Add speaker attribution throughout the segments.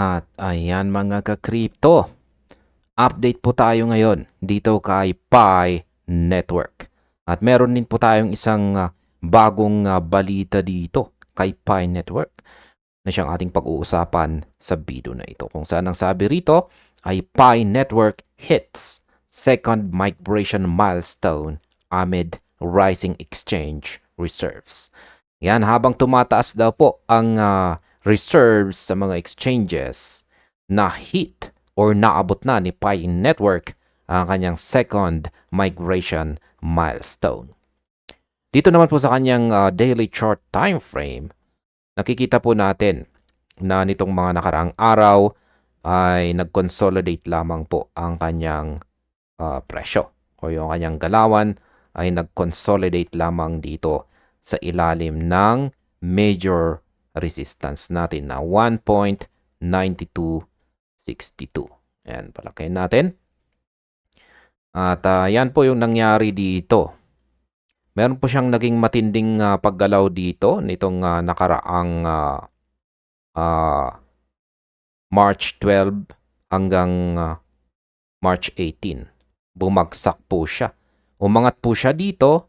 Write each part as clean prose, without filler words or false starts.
Speaker 1: At ayan mga ka-crypto, update po tayo ngayon dito kay Pi Network. At meron din po tayong isang bagong balita dito kay Pi Network na siyang ating pag-uusapan sa video na ito. Kung saan ang sabi rito ay Pi Network hits second migration milestone amid rising exchange reserves. Yan, habang tumataas daw po ang reserves sa mga exchanges, na hit or naabot na ni Pi Network ang kanyang second migration milestone. Dito naman po sa kanyang daily chart time frame, nakikita po natin na nitong mga nakaraang araw ay nag-consolidate lamang po ang kanyang presyo o yung kanyang galawan ay nag-consolidate lamang dito sa ilalim ng major resistance natin na 1.9262. Ayan, palakihin natin. At yan po yung nangyari dito. Meron po siyang naging matinding paggalaw dito nitong nakaraang March 12 hanggang March 18. Bumagsak po siya. Umangat po siya dito.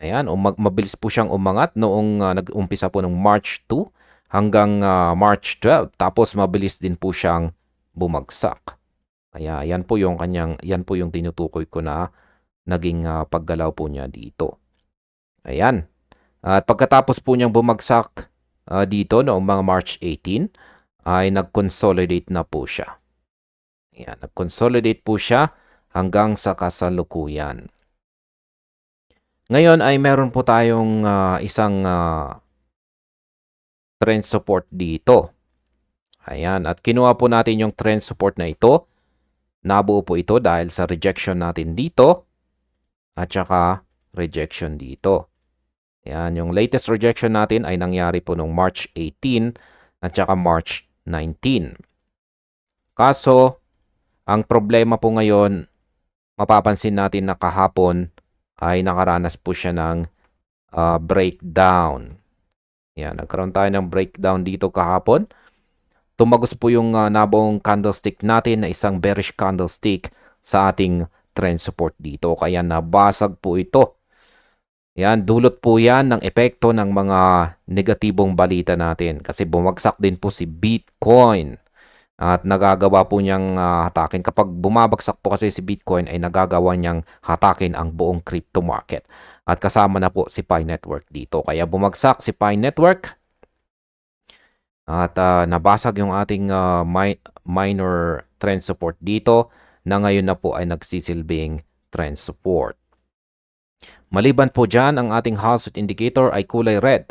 Speaker 1: Ayan, mabilis po siyang umangat noong nag-umpisa po ng March 2 hanggang March 12. Tapos mabilis din po siyang bumagsak. Kaya yan po yung tinutukoy ko na naging paggalaw po niya dito. Ayan. At pagkatapos po niyang bumagsak dito noong mga March 18 ay nag-consolidate na po siya. Ayan, nag-consolidate po siya hanggang sa kasalukuyan. Ngayon ay meron po tayong isang trend support dito. Ayan, at kinuha po natin yung trend support na ito. Nabuo po ito dahil sa rejection natin dito at saka rejection dito. Ayan, yung latest rejection natin ay nangyari po noong March 18 at saka March 19. Kaso, ang problema po ngayon, mapapansin natin na kahapon ay nakaranas po siya ng breakdown. Yan, nagkaroon tayo ng breakdown dito kahapon. Tumagos po yung nabuong candlestick natin na isang bearish candlestick sa ating trend support dito. Kaya nabasag po ito. Yan, dulot po yan ng epekto ng mga negatibong balita natin. Kasi bumagsak din po si Bitcoin. At nagagawa po niyang hatakin. Kapag bumabagsak po kasi si Bitcoin ay nagagawa niyang hatakin ang buong crypto market. At kasama na po si Pi Network dito. Kaya bumagsak si Pi Network. At nabasag yung ating minor trend support dito na ngayon na po ay nagsisilbing trend support. Maliban po dyan, ang ating Hallswitch indicator ay kulay red.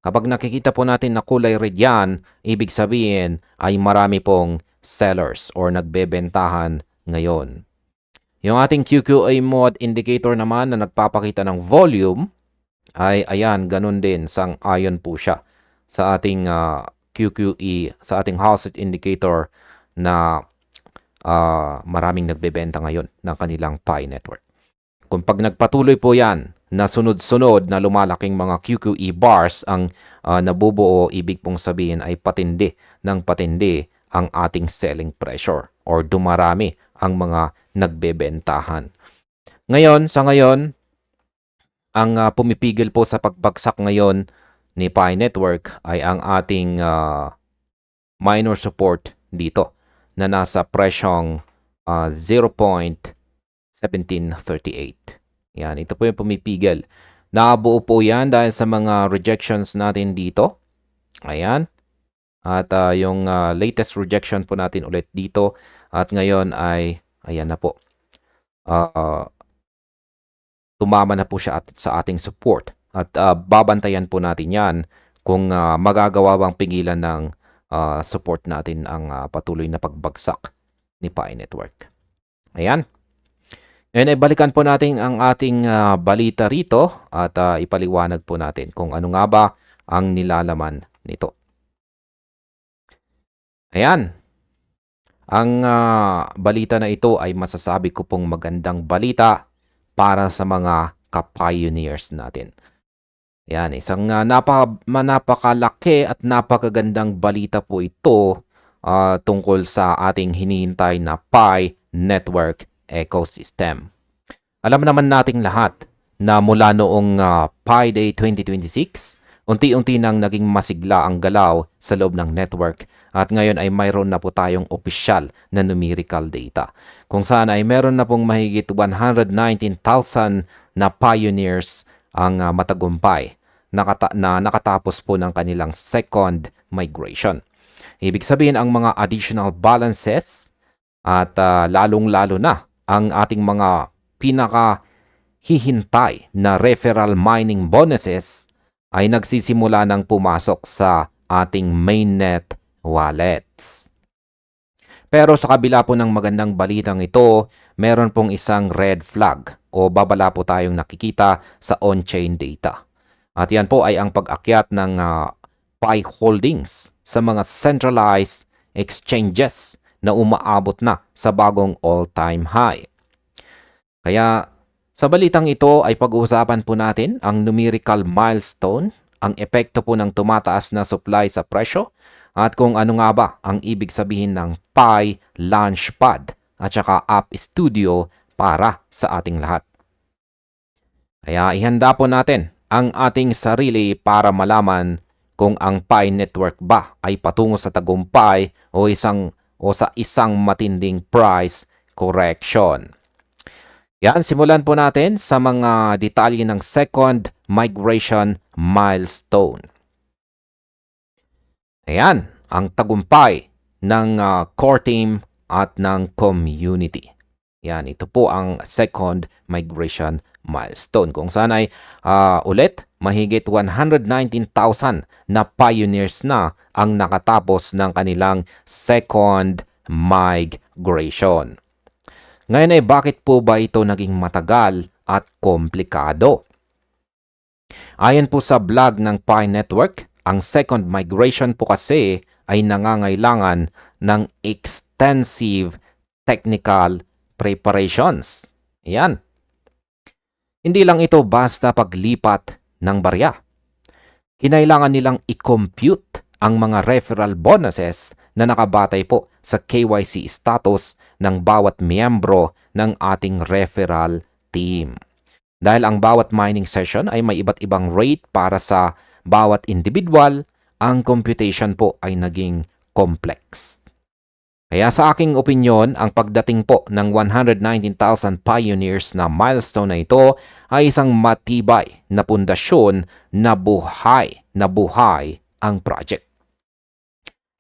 Speaker 1: Kapag nakikita po natin na kulay red yan, ibig sabihin ay marami pong sellers or nagbebentahan ngayon. Yung ating QQA mode indicator naman na nagpapakita ng volume ay ayan, ganun din, sang-ayon po siya sa ating QQE, sa ating Hallswitch indicator na maraming nagbebenta ngayon ng kanilang Pi Network. Kung pag nagpatuloy po yan na sunod-sunod na lumalaking mga QQE bars ang nabubuo, ibig pong sabihin ay patindi ng patindi ang ating selling pressure or dumarami ang mga nagbebentahan. Ngayon, sa ngayon, ang pumipigil po sa pagbagsak ngayon ni Pi Network ay ang ating minor support dito na nasa presyong 0.1738. Yan, ito po yung pumipigil. Nabuo po yan dahil sa mga rejections natin dito. Ayan. At yung latest rejection po natin ulit dito. At ngayon ay, ayan na po. Tumama na po siya sa ating support. At babantayan po natin yan kung magagawa bang pigilan ng support natin ang patuloy na pagbagsak ni Pi Network. Ayan. Ngayon ay balikan po natin ang ating balita rito at ipaliwanag po natin kung ano nga ba ang nilalaman nito. Ayan. Ang balita na ito ay masasabi ko pong magandang balita para sa mga ka-pioneers natin. Ayan, isang napakalaki at napakagandang balita po ito tungkol sa ating hinihintay na Pi network ecosystem. Alam naman nating lahat na mula noong Pi Day 2026, unti-unti nang naging masigla ang galaw sa loob ng network at ngayon ay mayroon na po tayong opisyal na numerical data kung saan ay meron na pong mahigit 119,000 na pioneers ang matagumpay na nakatapos po ng kanilang second migration. Ibig sabihin ang mga additional balances at lalong-lalo na ang ating mga hihintay na referral mining bonuses ay nagsisimula ng pumasok sa ating mainnet wallets. Pero sa kabila po ng magandang balitang ito, meron pong isang red flag o babala po tayong nakikita sa on-chain data. At yan po ay ang pag-akyat ng Pi holdings sa mga centralized exchanges na umaabot na sa bagong all-time high. Kaya sa balitang ito ay pag-uusapan po natin ang numerical milestone, ang epekto po ng tumataas na supply sa presyo, at kung ano nga ba ang ibig sabihin ng Pi Launchpad at saka App Studio para sa ating lahat. Kaya ihanda po natin ang ating sarili para malaman kung ang Pi network ba ay patungo sa tagumpay o sa isang matinding price correction. Yan, simulan po natin sa mga detalye ng second migration milestone. Ayan, ang tagumpay ng core team at ng community. Yan, ito po ang second migration milestone kung saan ay ulit mahigit 119,000 na pioneers na ang nakatapos ng kanilang second migration. Ngayon ay bakit po ba ito naging matagal at komplikado? Ayon po sa blog ng Pi Network, ang second migration po kasi ay nangangailangan ng extensive technical preparations. Yan. Hindi lang ito basta paglipat ng barya. Kinailangan nilang i-compute ang mga referral bonuses na nakabatay po sa KYC status ng bawat miyembro ng ating referral team. Dahil ang bawat mining session ay may iba't ibang rate para sa bawat individual, ang computation po ay naging complex. Kaya sa aking opinyon, ang pagdating po ng 119,000 pioneers na milestone na ito ay isang matibay na pundasyon na buhay ang project.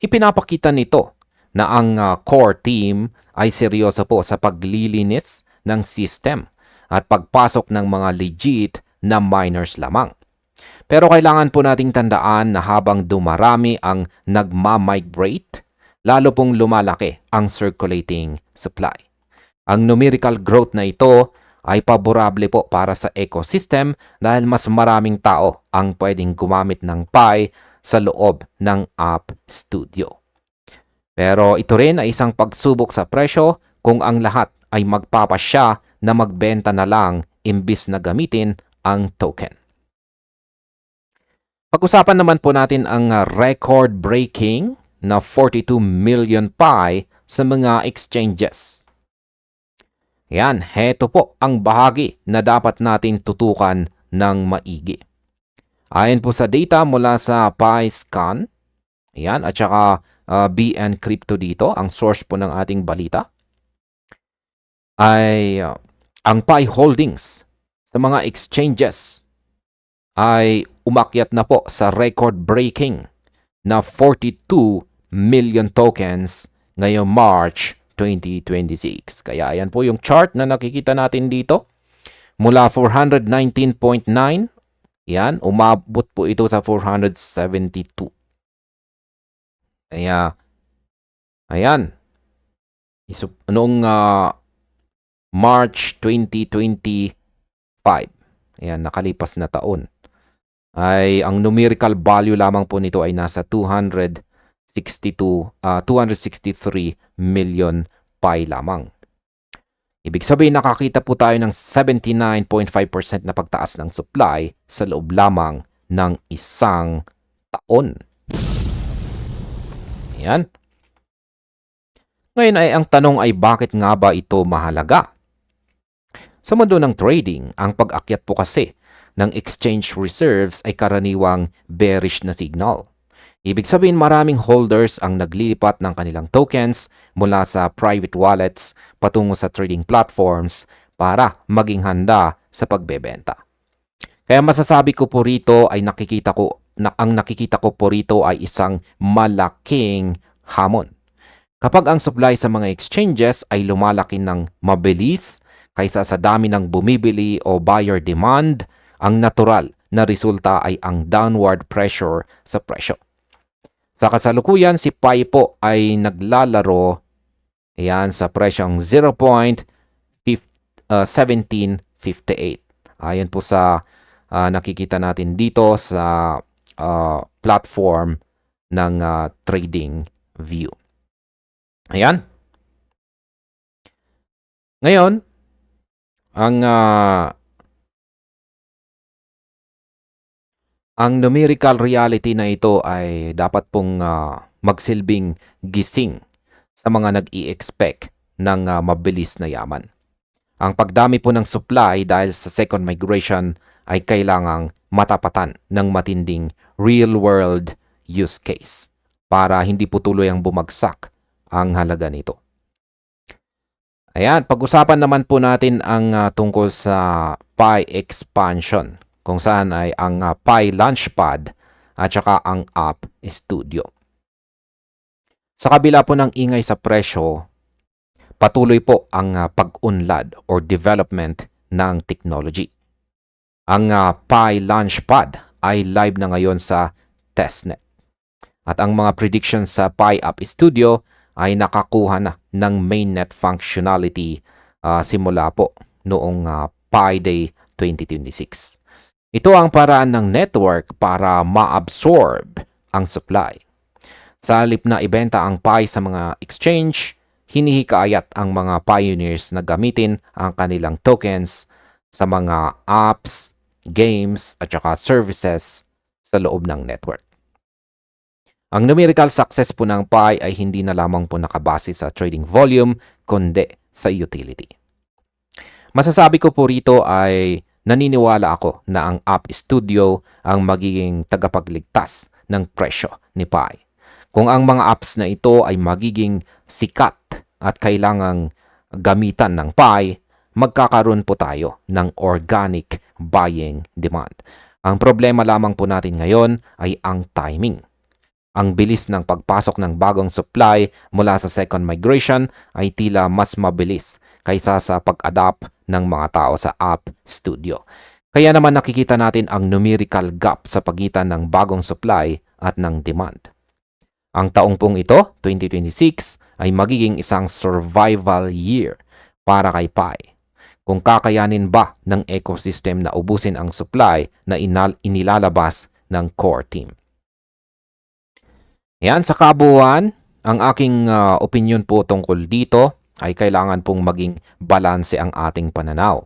Speaker 1: Ipinapakita nito na ang core team ay seryoso po sa paglilinis ng system at pagpasok ng mga legit na miners lamang. Pero kailangan po nating tandaan na habang dumarami ang nagma-migrate, lalo pong lumalaki ang circulating supply. Ang numerical growth na ito ay paborable po para sa ecosystem dahil mas maraming tao ang pwedeng gumamit ng Pi sa loob ng App Studio. Pero ito rin ay isang pagsubok sa presyo kung ang lahat ay magpapasya na magbenta na lang imbis na gamitin ang token. Pag-usapan naman po natin ang record-breaking na 42 million Pi sa mga exchanges. Yan, heto po ang bahagi na dapat natin tutukan ng maigi. Ayon po sa data mula sa PiScan, yan, at saka BN Crypto dito, ang source po ng ating balita, ay ang Pi holdings sa mga exchanges ay umakyat na po sa record-breaking na 42 million tokens ngayong March 2026. Kaya ayan po yung chart na nakikita natin dito. Mula 419.9, yan, umabot po ito sa 472. Kaya, ayan, noong March 2025, ayan, nakalipas na taon, ay ang numerical value lamang po nito ay nasa 263 million Pi lamang. Ibig sabihin nakakita po tayo ng 79.5% na pagtaas ng supply sa loob lamang ng isang taon. Ayan. Ngayon ay ang tanong ay bakit nga ba ito mahalaga? Sa mundo ng trading, ang pag-akyat po kasi ng exchange reserves ay karaniwang bearish na signal. Ibig sabihin maraming holders ang naglilipat ng kanilang tokens mula sa private wallets patungo sa trading platforms para maging handa sa pagbebenta. Kaya masasabi ko po rito ay nakikita ko po rito ay isang malaking hamon. Kapag ang supply sa mga exchanges ay lumalaki ng mabilis kaysa sa dami ng bumibili o buyer demand, ang natural na resulta ay ang downward pressure sa presyo. Sa kasalukuyan, si Pi po ay naglalaro sa presyong 0.1758. Ayon po sa nakikita natin dito sa platform ng Trading View. Ayan. Ngayon, ang numerical reality na ito ay dapat pong magsilbing gising sa mga nag-i-expect ng mabilis na yaman. Ang pagdami po ng supply dahil sa second migration ay kailangang matapatan ng matinding real-world use case para hindi po tuloy ang bumagsak ang halaga nito. Ayan, pag-usapan naman po natin ang tungkol sa Pi expansion, kung saan ay ang Pi Launchpad at saka ang App Studio. Sa kabila po ng ingay sa presyo, patuloy po ang pag-unlad or development ng technology. Ang Pi Launchpad ay live na ngayon sa testnet. At ang mga predictions sa Pi App Studio ay nakakuha na ng mainnet functionality simula po noong Pi Day 2026. Ito ang paraan ng network para ma-absorb ang supply. Sa halip na ibenta ang Pi sa mga exchange, hinihikayat ang mga pioneers na gamitin ang kanilang tokens sa mga apps, games at saka services sa loob ng network. Ang numerical success po ng Pi ay hindi na lamang po nakabase sa trading volume, kundi sa utility. Masasabi ko po rito ay naniniwala ako na ang App Studio ang magiging tagapagligtas ng presyo ni Pi. Kung ang mga apps na ito ay magiging sikat at kailangang gamitan ng Pi, magkakaroon po tayo ng organic buying demand. Ang problema lamang po natin ngayon ay ang timing. Ang bilis ng pagpasok ng bagong supply mula sa second migration ay tila mas mabilis kaysa sa pag-adapt ng mga tao sa App Studio. Kaya naman nakikita natin ang numerical gap sa pagitan ng bagong supply at ng demand. Ang taong pong ito, 2026, ay magiging isang survival year para kay Pi. Kung kakayanin ba ng ecosystem na ubusin ang supply na inilalabas ng core team. Yan, sa kabuuan, ang aking opinion po tungkol dito ay kailangan pong maging balanse ang ating pananaw.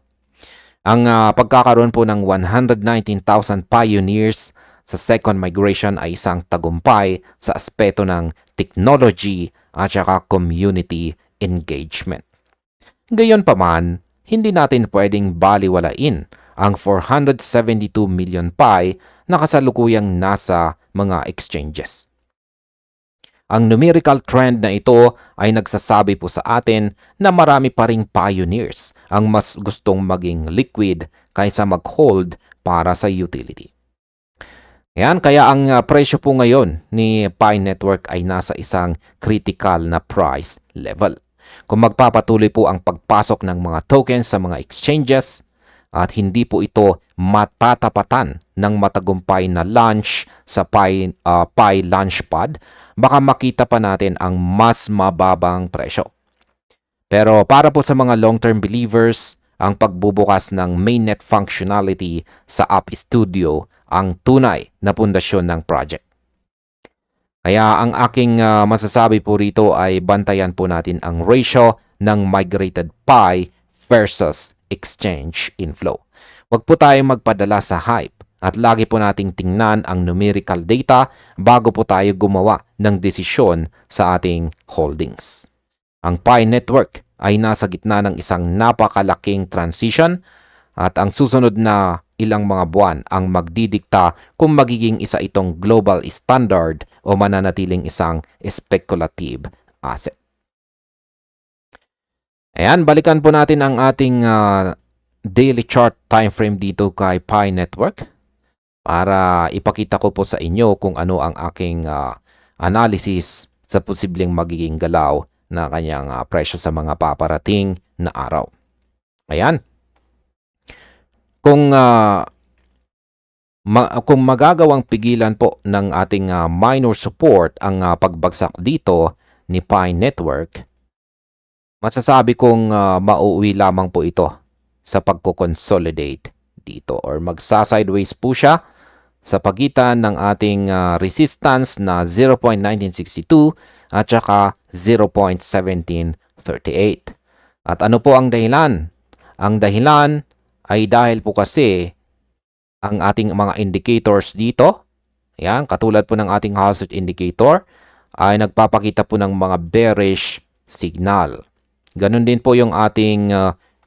Speaker 1: Ang pagkakaroon po ng 119,000 pioneers sa second migration ay isang tagumpay sa aspeto ng technology at saka community engagement. Gayunpaman, hindi natin pwedeng baliwalain ang 472 million Pi na kasalukuyang nasa mga exchanges. Ang numerical trend na ito ay nagsasabi po sa atin na marami pa ring pioneers ang mas gustong maging liquid kaysa mag-hold para sa utility. Yan, kaya ang presyo po ngayon ni Pi Network ay nasa isang critical na price level. Kung magpapatuloy po ang pagpasok ng mga tokens sa mga exchanges at hindi po ito matatapatan ng matagumpay na launch sa Pi Launchpad, baka makita pa natin ang mas mababang presyo. Pero para po sa mga long-term believers, ang pagbubukas ng mainnet functionality sa App Studio ang tunay na pundasyon ng project. Kaya ang aking masasabi po rito ay bantayan po natin ang ratio ng migrated Pi versus exchange inflow. Huwag po tayong magpadala sa hype at lagi po nating tingnan ang numerical data bago po tayo gumawa ng desisyon sa ating holdings. Ang Pi Network ay nasa gitna ng isang napakalaking transition at ang susunod na ilang mga buwan ang magdidikta kung magiging isa itong global standard o mananatiling isang speculative asset. Ayan, balikan po natin ang ating daily chart time frame dito kay Pi Network para ipakita ko po sa inyo kung ano ang aking analysis sa posibleng magiging galaw na kanyang presyo sa mga paparating na araw. Ayan. Kung magagawang pigilan po ng ating minor support ang pagbagsak dito ni Pi Network, masasabi kong mauuwi lamang po ito sa pagko-consolidate dito or magsa-sideways po siya sa pagitan ng ating resistance na 0.1962 at saka 0.1738. At ano po ang dahilan? Ang dahilan ay dahil po kasi ang ating mga indicators dito, yan, katulad po ng ating hazard indicator, ay nagpapakita po ng mga bearish signal. Ganon din po yung ating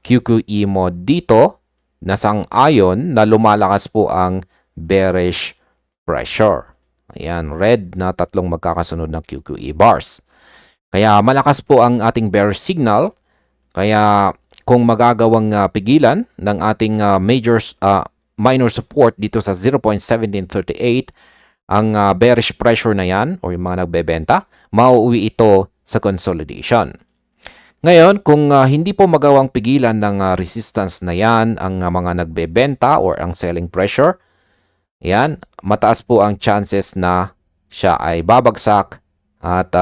Speaker 1: QQE mode dito na sang-ayon na lumalakas po ang bearish pressure. Ayan, red na tatlong magkakasunod na QQE bars. Kaya malakas po ang ating bearish signal. Kaya kung magagawang pigilan ng ating minor support dito sa 0.1738, ang bearish pressure na yan o yung mga nagbebenta, mauuwi ito sa consolidation. Ngayon, kung hindi po magawang pigilan ng resistance na yan ang mga nagbebenta or ang selling pressure, yan, mataas po ang chances na siya ay babagsak at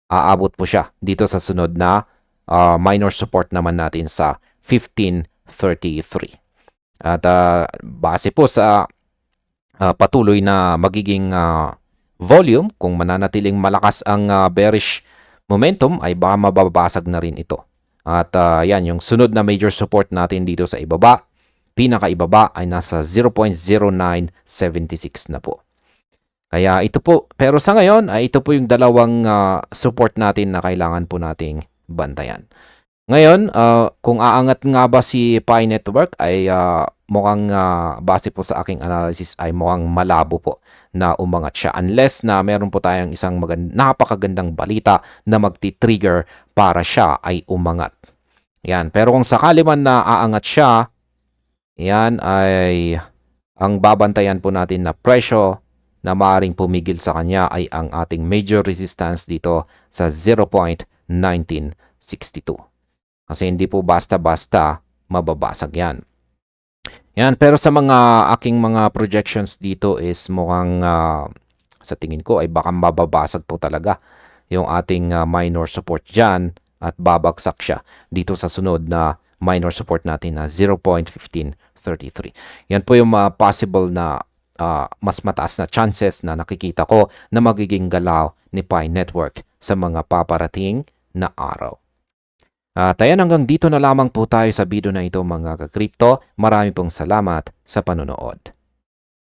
Speaker 1: aabot po siya dito sa sunod na minor support naman natin sa 1533. At base po sa patuloy na magiging volume, kung mananatiling malakas ang bearish momentum, ay baka mababasag na rin ito. At yan, yung sunod na major support natin dito sa ibaba, pinakaibaba ay nasa 0.0976 na po. Kaya ito po, pero sa ngayon ay ito po yung dalawang support natin na kailangan po nating bantayan. Ngayon, kung aangat nga ba si Pi Network ay mukhang base po sa aking analysis ay mukhang malabo po na umangat siya unless na meron po tayong isang napakagandang balita na magti-trigger para siya ay umangat. Yan, pero kung sakali man na aangat siya, yan ay ang babantayan po natin na presyo na maaaring pumigil sa kanya ay ang ating major resistance dito sa 0.1962. Kasi hindi po basta-basta mababasag yan. Yan, pero sa mga aking mga projections dito is mukhang sa tingin ko ay baka mababasag po talaga yung ating minor support dyan at babagsak siya dito sa sunod na minor support natin na 0.1533. Yan po yung possible na mas mataas na chances na nakikita ko na magiging galaw ni Pi Network sa mga paparating na araw. Ayan, hanggang dito na lamang po tayo sa video na ito mga ka-crypto. Marami pong salamat sa panonood.